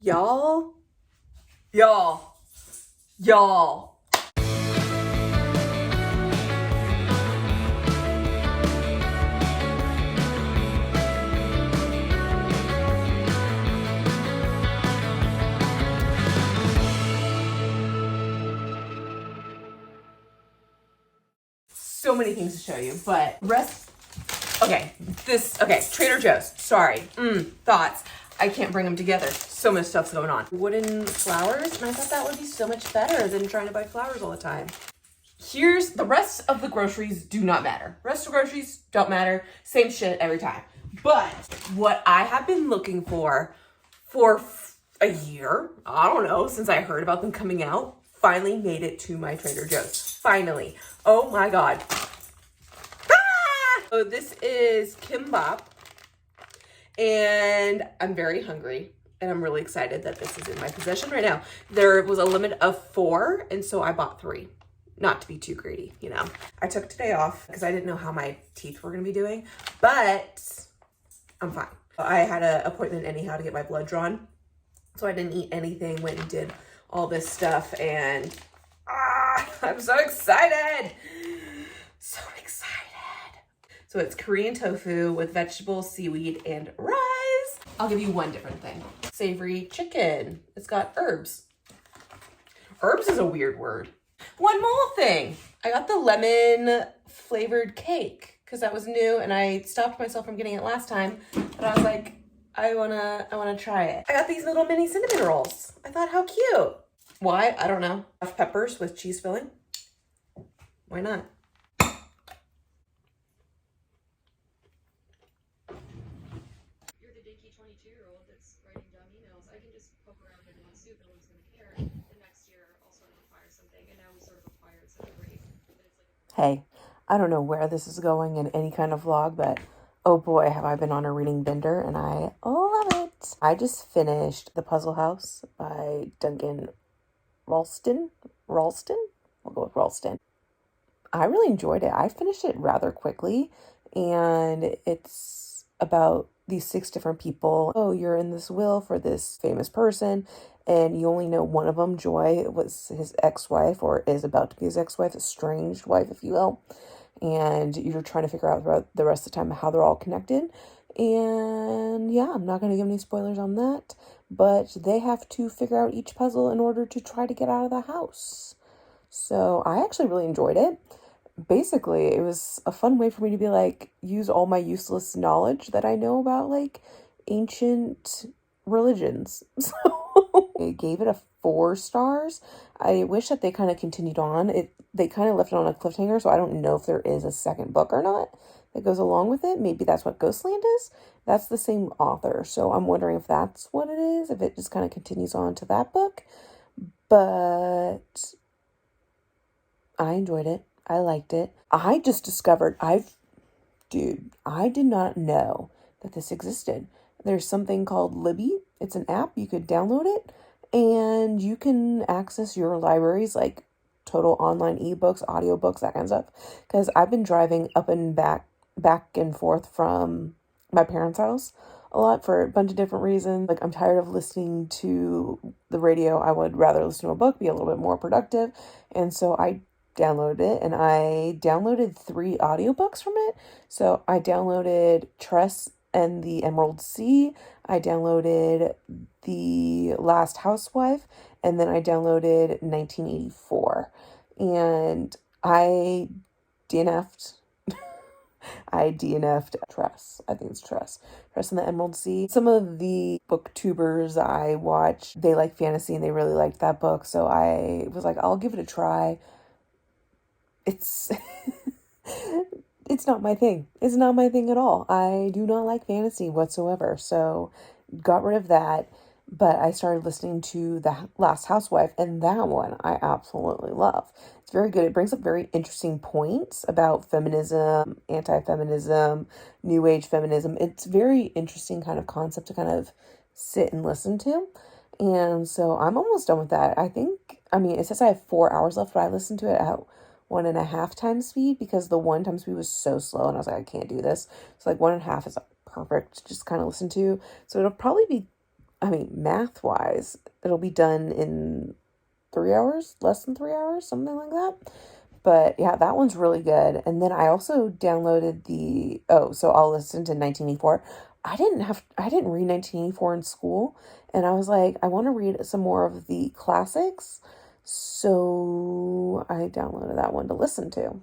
Y'all, y'all, y'all. So many things to show you, but okay, Trader Joe's, sorry, thoughts. I can't bring them together. So much stuff's going on. Wooden flowers, and I thought that would be so much better than trying to buy flowers all the time. Here's the rest of the groceries do not matter. Rest of groceries don't matter. Same shit every time. But what I have been looking for a year, I don't know, since I heard about them coming out, finally made it to my Trader Joe's. Finally. Oh my God. Ah! So this is kimbap. And I'm very hungry and I'm really excited that this is in my possession right now. There was a limit of 4, and so I bought 3. Not to be too greedy, you know. I took today off because I didn't know how my teeth were gonna be doing, but I'm fine. I had an appointment anyhow to get my blood drawn, so I didn't eat anything, went and did all this stuff, and I'm so excited. So excited. So it's Korean tofu with vegetables, seaweed, and rice. I'll give you one different thing. Savory chicken. It's got herbs. Herbs is a weird word. One more thing. I got the lemon flavored cake because that was new and I stopped myself from getting it last time. But I was like, I wanna try it. I got these little mini cinnamon rolls. I thought, how cute. Why? I don't know. Peppers with cheese filling. Why not? Hey, I don't know where this is going in any kind of vlog, but oh boy, have I been on a reading bender and I love it. I just finished The Puzzle House by Duncan Ralston. We'll go with Ralston. I really enjoyed it. I finished it rather quickly, and it's about these 6 different people. Oh, you're in this will for this famous person, and you only know one of them. Joy was his ex-wife, or is about to be his ex-wife, estranged wife, if you will. And you're trying to figure out throughout the rest of the time how they're all connected. And yeah, I'm not going to give any spoilers on that, but they have to figure out each puzzle in order to try to get out of the house. So I actually really enjoyed it. Basically, it was a fun way for me to be like, use all my useless knowledge that I know about like ancient religions. So I gave it a 4 stars. I wish that they kind of continued on. They kind of left it on a cliffhanger, so I don't know if there is a second book or not that goes along with it. Maybe that's what Ghostland is. That's the same author, so I'm wondering if that's what it is, if it just kind of continues on to that book. But I enjoyed it. I liked it. I just discovered, I did not know that this existed. There's something called Libby. It's an app. You could download it and you can access your libraries, like total online ebooks, audiobooks, that kind of stuff. Because I've been driving up and back and forth from my parents' house a lot for a bunch of different reasons. Like, I'm tired of listening to the radio. I would rather listen to a book, be a little bit more productive. And so I downloaded it, and I downloaded 3 audiobooks from it. So I downloaded Tress and the Emerald Sea, I downloaded The Last Housewife, and then I downloaded 1984. And I DNF'd Tress. I think it's Tress and the Emerald Sea. Some of the booktubers I watch, they like fantasy and they really liked that book. So I was like, I'll give it a try. It's it's not my thing. It's not my thing at all. I do not like fantasy whatsoever. So got rid of that. But I started listening to The Last Housewife, and that one I absolutely love. It's very good. It brings up very interesting points about feminism, anti-feminism, new age feminism. It's very interesting kind of concept to kind of sit and listen to. And so I'm almost done with that. It says I have 4 hours left, but I listened to it at 1.5 times speed because the 1 time speed was so slow, and I was like, I can't do this. So like 1.5 is perfect to just kind of listen to. So it'll probably be I mean, math-wise, it'll be done in 3 hours, less than 3 hours, something like that. But yeah, that one's really good. And then I also downloaded so I'll listen to 1984. I didn't read 1984 in school, and I was like, I want to read some more of the classics. So I downloaded that one to listen to.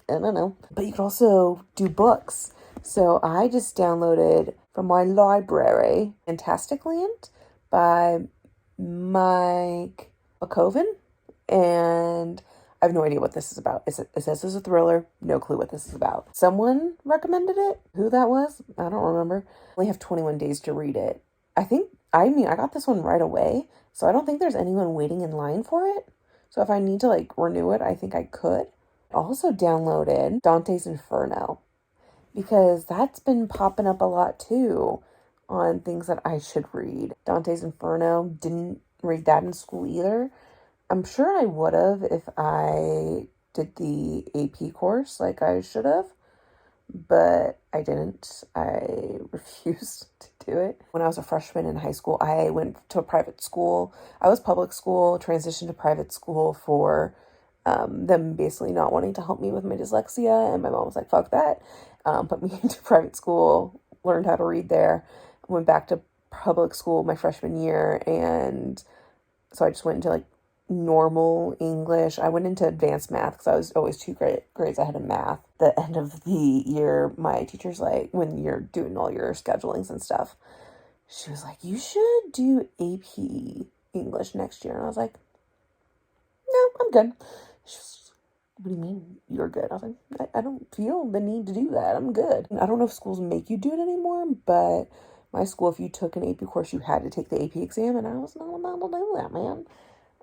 I don't know. But you could also do books. So I just downloaded from my library Fantastic Land by Mike McCoven, and I have no idea what this is about. It says it's a thriller. No clue what this is about. Someone recommended it. Who that was, I don't remember. I only have 21 days to read it. I got this one right away, so I don't think there's anyone waiting in line for it. So if I need to renew it, I think I could. I also downloaded Dante's Inferno because that's been popping up a lot too on things that I should read. Dante's Inferno, didn't read that in school either. I'm sure I would have if I did the AP course like I should have, but I didn't. I refused to do it. When I was a freshman in high school, I went to a private school. I was public school, transitioned to private school for them basically not wanting to help me with my dyslexia, and my mom was like, fuck that. Put me into private school, learned how to read there, went back to public school my freshman year, and so I just went into normal English. I went into advanced math because I was always two grades ahead of math. The end of the year, my teacher's like, when you're doing all your schedulings and stuff, she was like, you should do AP English next year. And I was like, no, I'm good. She was, what do you mean you're good? I was like, I don't feel the need to do that. I'm good. I don't know if schools make you do it anymore, but my school, if you took an AP course, you had to take the AP exam, and I was not about to do that, man.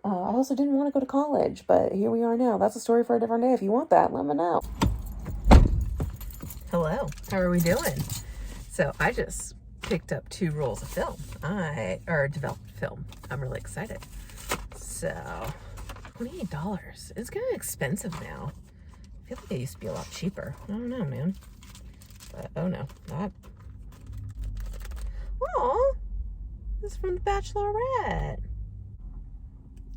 I also didn't want to go to college, but here we are now. That's a story for a different day. If you want that, let me know. Hello, how are we doing? So I just picked up 2 rolls of film. Developed film. I'm really excited. So, $28. It's kind of expensive now. I feel like it used to be a lot cheaper. I don't know, man. But, oh no, that. Aw, this is from The Bachelorette.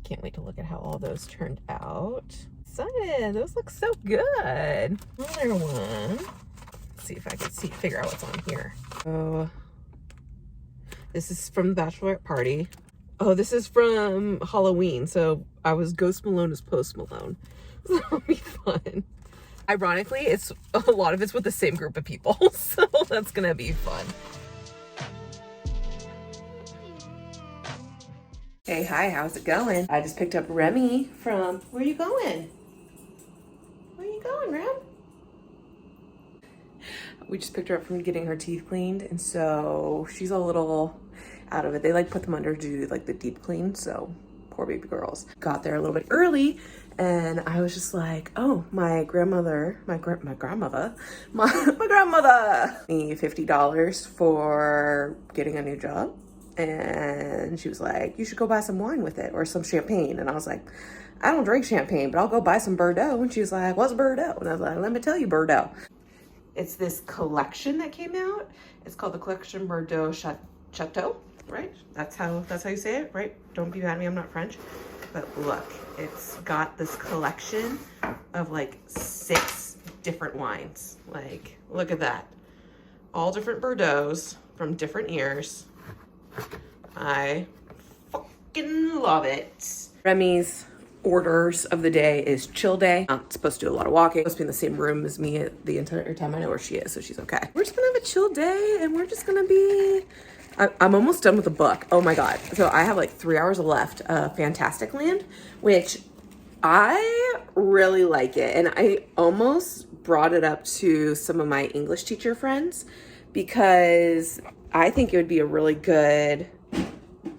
Can't wait to look at how all those turned out. Excited. Those look so good. Another one. Let's see if I can figure out what's on here. Oh, this is from The Bachelorette Party. Oh, this is from Halloween. So I was Ghost Malone as Post Malone. So that'll be fun. Ironically, a lot of it's with the same group of people. So that's gonna be fun. Hey, hi, how's it going? I just picked up Remy from, where are you going? Where are you going, Rem? We just picked her up from getting her teeth cleaned, and so she's a little out of it. They put them under to do the deep clean, so poor baby girls. Got there a little bit early, and I was just like, oh, my grandmother, me $50 for getting a new job. And she was like, you should go buy some wine with it or some champagne. And I was like, I don't drink champagne, but I'll go buy some Bordeaux. And she was like, what's Bordeaux? And I was like, let me tell you Bordeaux. It's this collection that came out. It's called the Collection Bordeaux Chateau, right? That's how you say it, right? Don't be mad at me, I'm not French. But look, it's got this collection of 6 different wines. Look at that. All different Bordeaux's from different years. I fucking love it. Remy's orders of the day is chill day. I'm supposed to do a lot of walking. I'm supposed to be in the same room as me the entire time. I know where she is, so she's okay. We're just gonna have a chill day, and we're just gonna be... I'm almost done with the book. Oh my God. So I have 3 hours left of Fantastic Land, which I really like it. And I almost brought it up to some of my English teacher friends because I think it would be a really good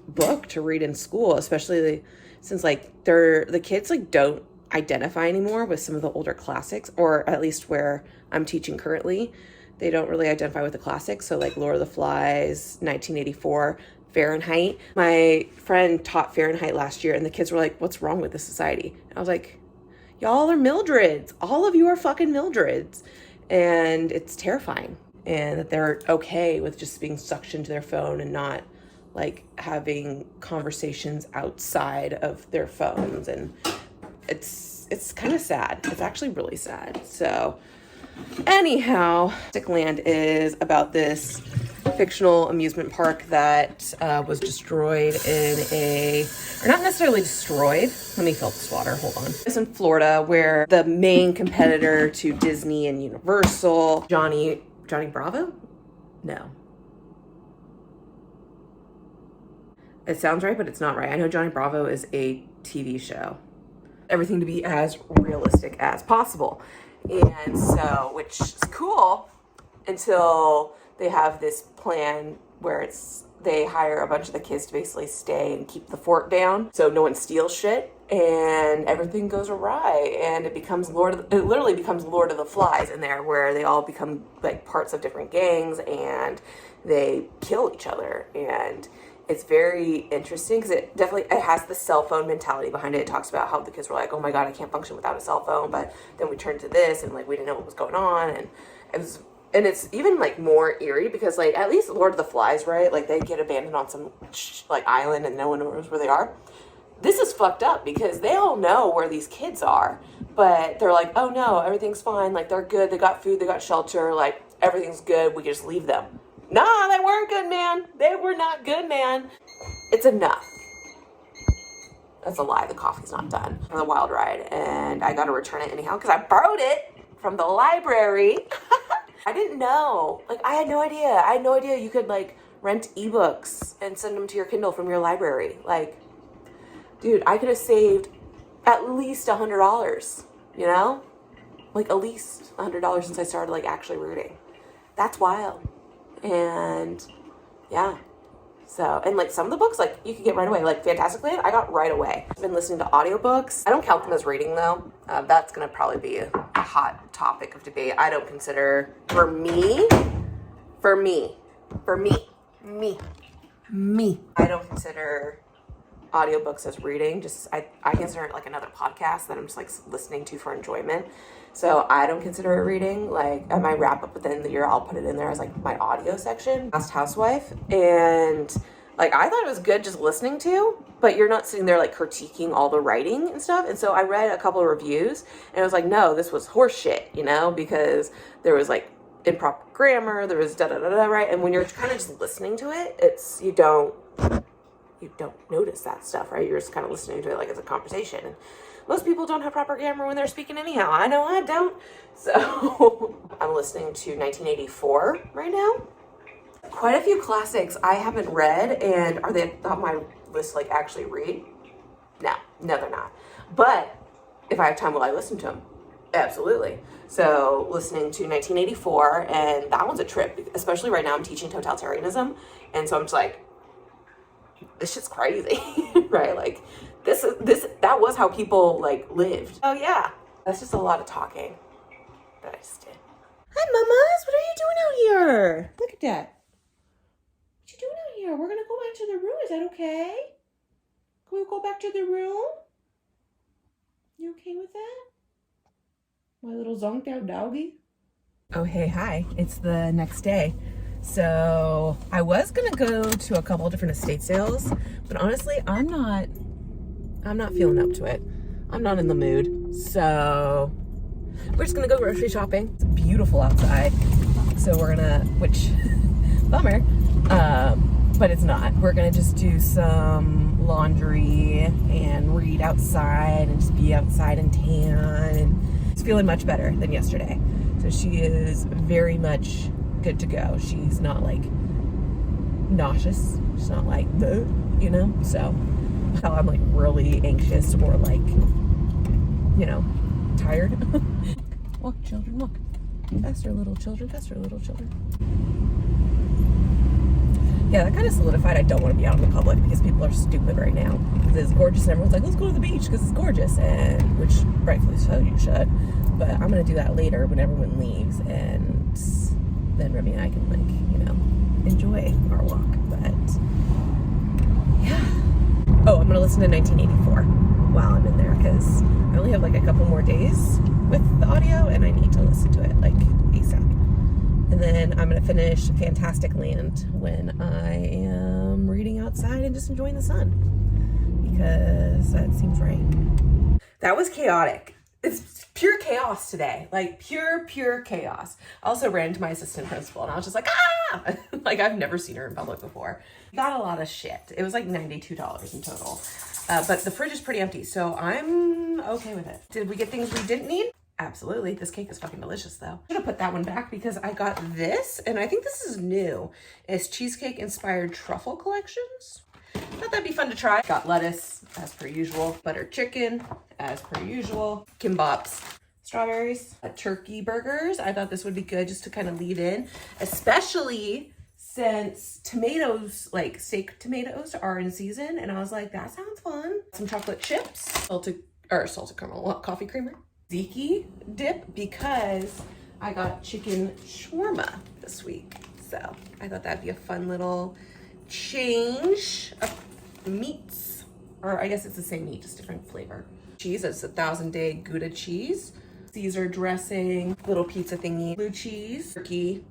book to read in school, especially since the kids don't identify anymore with some of the older classics, or at least where I'm teaching currently, they don't really identify with the classics. So Lord of the Flies, 1984, Fahrenheit. My friend taught Fahrenheit last year, and the kids were like, what's wrong with this society? And I was like, y'all are Mildreds. All of you are fucking Mildreds. And it's terrifying. And that they're okay with just being sucked into their phone and not like having conversations outside of their phones, and it's kind of sad. It's actually really sad. So anyhow, Fantastic Land is about this fictional amusement park that was destroyed or not necessarily destroyed. Let me fill this water, hold on. It's in Florida, where the main competitor to Disney and Universal, Johnny Bravo? No. It sounds right, but it's not right. I know Johnny Bravo is a TV show. Everything to be as realistic as possible. And so, which is cool until they have this plan where they hire a bunch of the kids to basically stay and keep the fort down so no one steals shit, and everything goes awry, and it literally becomes Lord of the Flies in there, where they all become like parts of different gangs and they kill each other. And it's very interesting because it has the cell phone mentality behind it. It talks about how the kids were like, oh my God, I can't function without a cell phone. But then we turned to this and like, we didn't know what was going on. And it's even like more eerie because like, at least Lord of the Flies, right? Like they get abandoned on some like island and no one knows where they are. This is fucked up because they all know where these kids are, but they're like, oh no, everything's fine. Like they're good. They got food, they got shelter. Like everything's good. We can just leave them. Nah, they weren't good, man. They were not good, man. It's enough. That's a lie. The coffee's not done for the wild ride, and I got to return it anyhow because I borrowed it from the library. I didn't know. Like, I had no idea. I had no idea you could, like, rent ebooks and send them to your Kindle from your library. Like, dude, I could have saved at least $100, you know? Like, at least $100 since I started, like, actually reading. That's wild. And yeah, so, and like some of the books, like you can get right away, like Fantastic Land, I got right away. I've been listening to audiobooks. I don't count them as reading though. That's going to probably be a hot topic of debate. I don't consider, for me, I don't consider audiobooks as reading. Just, I consider it like another podcast that I'm just like listening to for enjoyment. So I don't consider it reading. Like at my wrap up at the end of the year, I'll put it in there as like my audio section. Last Housewife. And like, I thought it was good just listening to, but you're not sitting there like critiquing all the writing and stuff. And so I read a couple of reviews and I was like, no, this was horse shit, you know, because there was like improper grammar, there was da-da-da-da, right? And when you're kind of just listening to it, you don't notice that stuff, right? You're just kind of listening to it like it's a conversation. And most people don't have proper grammar when they're speaking anyhow. I know I don't. So I'm listening to 1984 right now. Quite a few classics I haven't read, and are they on my list like actually read? No, they're not. But if I have time, will I listen to them? Absolutely. So listening to 1984, and that one's a trip, especially right now I'm teaching totalitarianism. And so I'm just like, this shit's crazy, right? Like that was how people like lived. Oh yeah, that's just a lot of talking that I just did. Hi mamas, what are you doing out here? Look at that. What you doing out here? We're gonna go back to the room. Is that okay? Can we go back to the room? You okay with that? My little zonked out doggy. Oh hey, hi. It's the next day. So I was gonna go to a couple of different estate sales, but honestly, I'm not feeling up to it. I'm not in the mood. So we're just gonna go grocery shopping. It's beautiful outside. So we're gonna, which bummer, but it's not. We're gonna just do some laundry and read outside and just be outside and tan, and it's feeling much better than yesterday. So she is very much good to go. She's not like nauseous. She's not like, you know, so I'm like really anxious or like, you know, tired. Walk, children, walk. Faster, little children, faster, little children. Yeah, that kind of solidified I don't want to be out in the public because people are stupid right now. Because it's gorgeous and everyone's like, let's go to the beach because it's gorgeous, and which rightfully so, you should. But I'm going to do that later when everyone leaves, and then Remy and I can, like, you know, enjoy our walk. But yeah. Oh, I'm gonna listen to 1984 while I'm in there because I only have like a couple more days with the audio and I need to listen to it like ASAP. And then I'm gonna finish Fantastic Land when I am reading out outside and just enjoying the sun, because that seems right. That was chaotic. It's pure chaos today, like pure chaos. I also ran into my assistant principal and I was just like, ah! Like I've never seen her in public before. Got a lot of shit. It was like $92 in total. But the fridge is pretty empty, so I'm okay with it. Did we get things we didn't need? Absolutely. This cake is fucking delicious though. I'm gonna put that one back because I got this, and I think this is new. It's cheesecake inspired truffle collections. Thought that'd be fun to try. Got lettuce, as per usual. Buttered chicken, as per usual. Kimbops. Strawberries. Turkey burgers. I thought this would be good just to kind of lead in, especially since tomatoes, like steak tomatoes, are in season. And I was like, that sounds fun. Some chocolate chips. Salted caramel coffee creamer. Tzatziki dip, because I got chicken shawarma this week. So I thought that'd be a fun little change of meats, or I guess it's the same meat, just different flavor. Cheese, it's 1000-day Gouda cheese, Caesar dressing, little pizza thingy, blue cheese, turkey,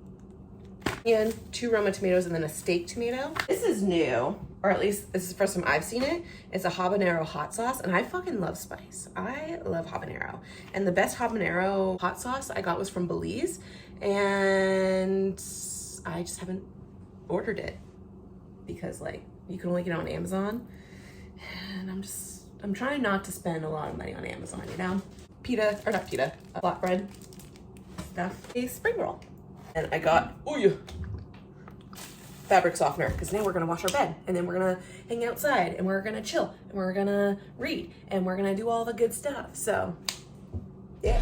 and 2 Roma tomatoes, and then a steak tomato. This is new, or at least this is the first time I've seen it. It's a habanero hot sauce, and I fucking love spice. I love habanero. And the best habanero hot sauce I got was from Belize, and I just haven't ordered it because like you can only get it on Amazon, and I'm trying not to spend a lot of money on Amazon, you know? Flatbread stuff, a spring roll. And I got, fabric softener, because now we're gonna wash our bed, and then we're gonna hang outside, and we're gonna chill, and we're gonna read, and we're gonna do all the good stuff. So, yeah.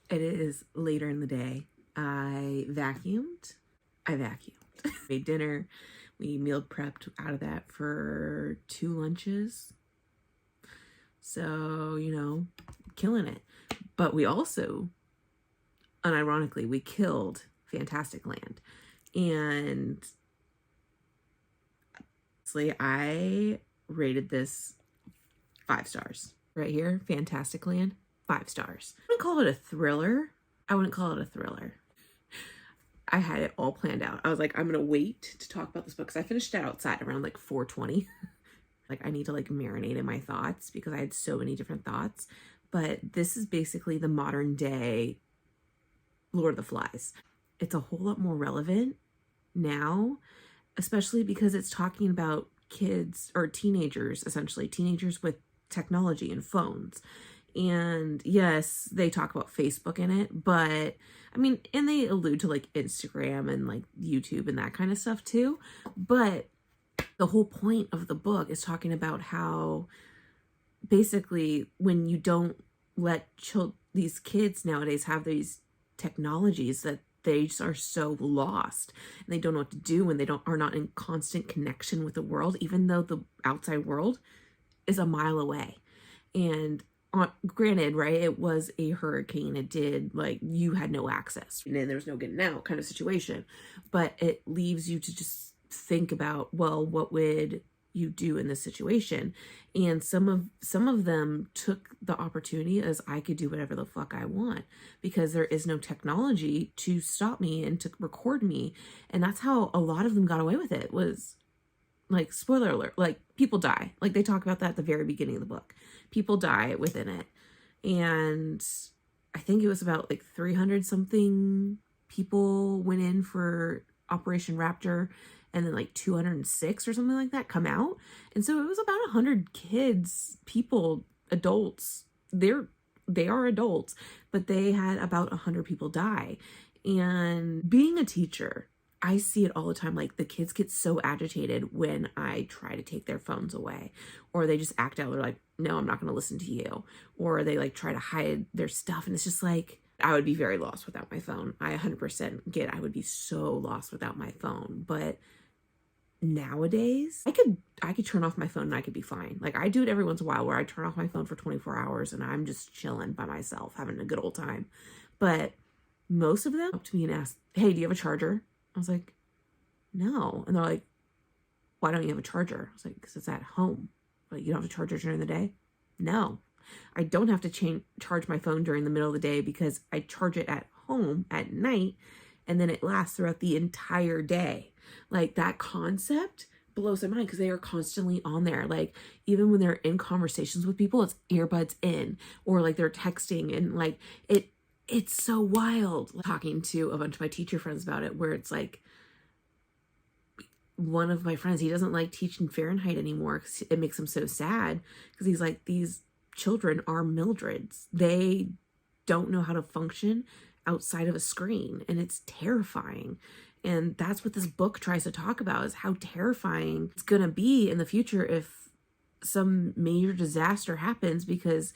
It is later in the day. I vacuumed. Made dinner. We meal prepped out of that for 2 lunches. So, you know, killing it. But we also, unironically, we killed Fantasticland. And honestly, I rated this 5 stars. Right here, Fantasticland, 5 stars. I wouldn't call it a thriller. I had it all planned out. I was like, I'm gonna wait to talk about this book, because I finished it outside around like 4:20. Like I need to like marinate in my thoughts because I had so many different thoughts. But this is basically the modern day Lord of the Flies. It's a whole lot more relevant now, especially because it's talking about kids or teenagers, essentially teenagers with technology and phones. And yes, they talk about Facebook in it, but I mean, and they allude to like Instagram and like YouTube and that kind of stuff too. But the whole point of the book is talking about how basically when you don't let these kids nowadays have these technologies, that they just are so lost and they don't know what to do, and they are not in constant connection with the world, even though the outside world is a mile away. And granted, right, it was a hurricane. It did, like, you had no access and there was no getting out kind of situation. But it leaves you to just think about, well, what would you do in this situation? And some of them took the opportunity as I could do whatever the fuck I want, because there is no technology to stop me and to record me. And that's how a lot of them got away with it. Was like, spoiler alert, like people die. Like they talk about that at the very beginning of the book. People die within it. And I think it was about like 300 something people went in for Operation Raptor, and then like 206 or something like that come out. And so it was about 100 kids, people, adults. They are adults, but they had about 100 people die. And being a teacher, I see it all the time. Like the kids get so agitated when I try to take their phones away, or they just act out. They're like, no, I'm not going to listen to you. Or they like try to hide their stuff. And it's just like, I would be very lost without my phone. I 100% get, I would be so lost without my phone. But nowadays I could turn off my phone and I could be fine. Like I do it every once in a while where I turn off my phone for 24 hours and I'm just chilling by myself, having a good old time. But most of them come up to me and ask, hey, do you have a charger? I was like, no. And they're like, why don't you have a charger? I was like, because it's at home. Like, you don't have a charger during the day? No. I don't have to charge my phone during the middle of the day because I charge it at home at night, and then it lasts throughout the entire day. Like, that concept blows my mind because they are constantly on there. Like, even when they're in conversations with people, it's earbuds in, or like they're texting, and like it's so wild. Talking to a bunch of my teacher friends about it, where it's like, one of my friends, he doesn't like teaching Fahrenheit anymore because it makes him so sad, because he's like, these children are Mildreds. They don't know how to function outside of a screen, and it's terrifying. And that's what this book tries to talk about, is how terrifying it's gonna be in the future if some major disaster happens, because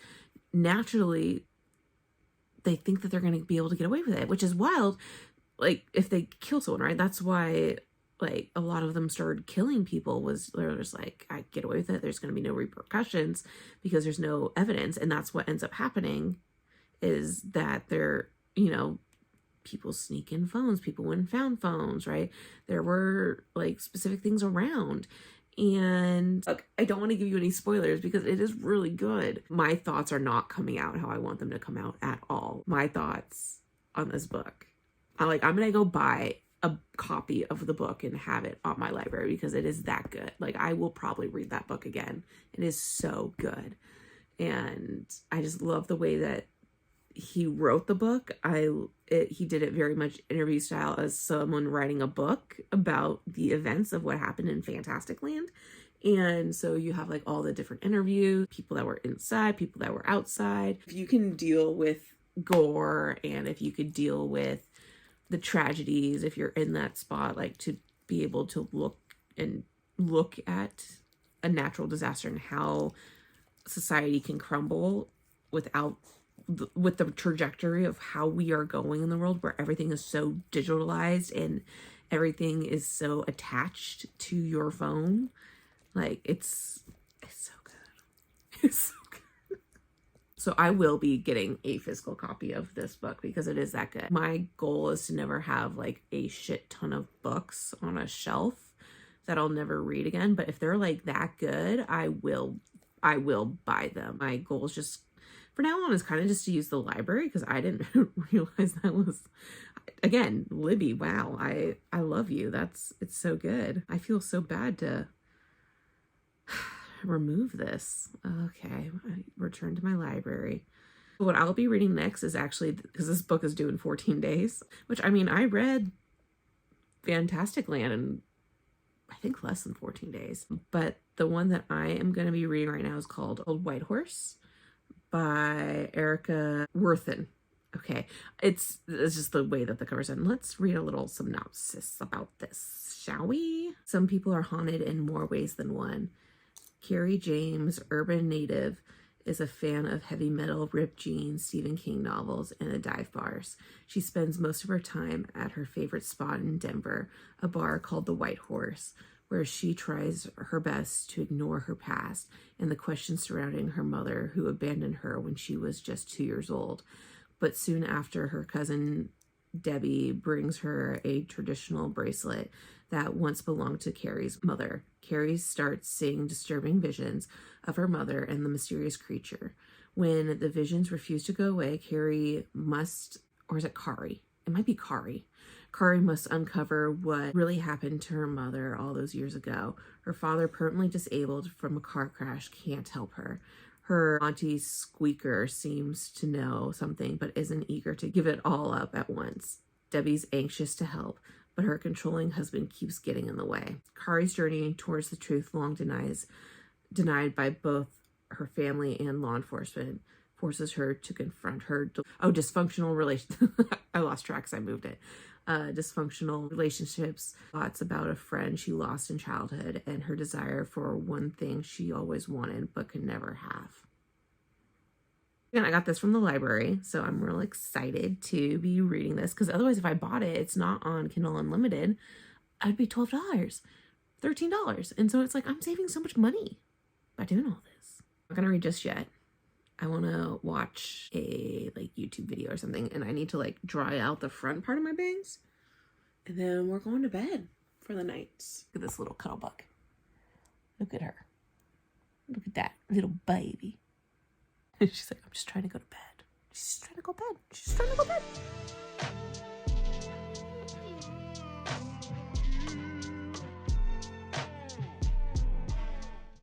naturally they think that they're gonna be able to get away with it, which is wild. Like, if they kill someone, right? That's why, like, a lot of them started killing people, was they're just like, I get away with it, there's going to be no repercussions because there's no evidence. And that's what ends up happening, is that they're, you know, people sneak in phones, people went and found phones, right? There were like specific things around. And look, I don't want to give you any spoilers because it is really good. My thoughts are not coming out how I want them to come out at all. My thoughts on this book, I'm gonna go buy a copy of the book and have it on my library because it is that good. Like, I will probably read that book again. It is so good. And I just love the way that he wrote the book. He did it very much interview style, as someone writing a book about the events of what happened in Fantasticland. And so you have like all the different interviews, people that were inside, people that were outside. If you can deal with gore, and if you could deal with the tragedies, if you're in that spot, like, to be able to look at a natural disaster and how society can crumble with the trajectory of how we are going in the world, where everything is so digitalized and everything is so attached to your phone. Like, it's so good. It's so good. So I will be getting a physical copy of this book because it is that good. My goal is to never have like a shit ton of books on a shelf that I'll never read again. But if they're like that good, I will buy them. My goal is just, for now on, is kind of just to use the library, because I didn't realize that was, again, Libby, wow, I love you. It's so good. I feel so bad to remove this. Okay, I return to my library. What I'll be reading next is actually, because this book is due in 14 days, which, I mean, I read Fantasticland in, I think, less than 14 days. But the one that I am going to be reading right now is called Old White Horse by Erica Worthen. Okay, it's just the way that the cover's in. Let's read a little synopsis about this, shall we? Some people are haunted in more ways than one. Carrie James, urban native, is a fan of heavy metal, ripped jeans, Stephen King novels, and the dive bars. She spends most of her time at her favorite spot in Denver, a bar called the White Horse, where she tries her best to ignore her past and the questions surrounding her mother, who abandoned her when she was just 2 years old. But soon after, her cousin Debbie brings her a traditional bracelet that once belonged to Carrie's mother. Carrie starts seeing disturbing visions of her mother and the mysterious creature. When the visions refuse to go away, Carrie must, or is it Kari? It might be Kari. Kari must uncover what really happened to her mother all those years ago. Her father, permanently disabled from a car crash, can't help her. Her auntie Squeaker seems to know something but isn't eager to give it all up at once. Debbie's anxious to help, but her controlling husband keeps getting in the way. Kari's journey towards the truth, long denied by both her family and law enforcement, forces her to confront her dysfunctional relation. I lost track because I moved it. Dysfunctional relationships, thoughts about a friend she lost in childhood, and her desire for one thing she always wanted but could never have. And I got this from the library, so I'm real excited to be reading this, because otherwise, if I bought it, it's not on Kindle Unlimited, I'd be $12, $13. And so it's like, I'm saving so much money by doing all this. I'm not gonna read just yet. I want to watch a YouTube video or something, and I need to dry out the front part of my bangs, and then we're going to bed for the night. Look at this little cuddle buck. Look at her. Look at that little baby. She's like, I'm just trying to go to bed. She's just trying to go to bed. She's just trying to go to bed.